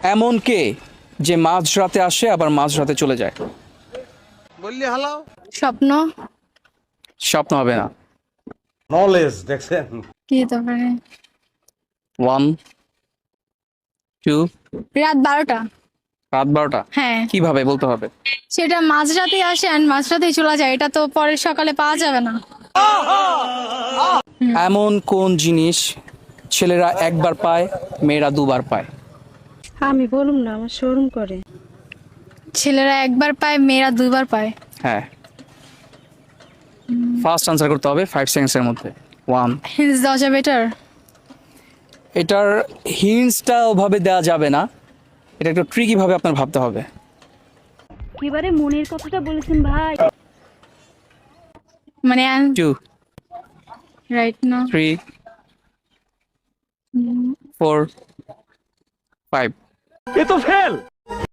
এমন কে যে মাঝরাতে আসে আবার মাঝরাতে চলে যায়? বললি হালাও। স্বপ্ন। স্বপ্ন হবে না। নলেজ দেখছেন। কি হতে পারে? 1 2 রাত 12টা। রাত 12টা? হ্যাঁ, কিভাবে বলতে হবে? সেটা মাঝরাতেই আসে আর মাঝরাতেই চলে যায়, এটা তো পরের সকালে পাওয়া যাবে না। এমন কোন জিনিস ছেলেরা একবার পায়, মেয়েরা দুবার পায়? আমি বলুম না, আমার শোরুম করে। ছেলেরা একবার পায়, মেয়েরা দুইবার পায়। হ্যাঁ, ফার্স্ট আনসার করতে হবে 5 সেকেন্ডসের মধ্যে। 1। হিন্স দেওয়া যাবে এটার? এটার হিন্টসটা ওভাবে দেওয়া যাবে না, এটা একটু ট্রিকি ভাবে আপনার ভাবতে হবে। এবারে মনের কথাটা বলেছেন ভাই। মানে 2 রাইট না? 3 4 5। ये तो फेल।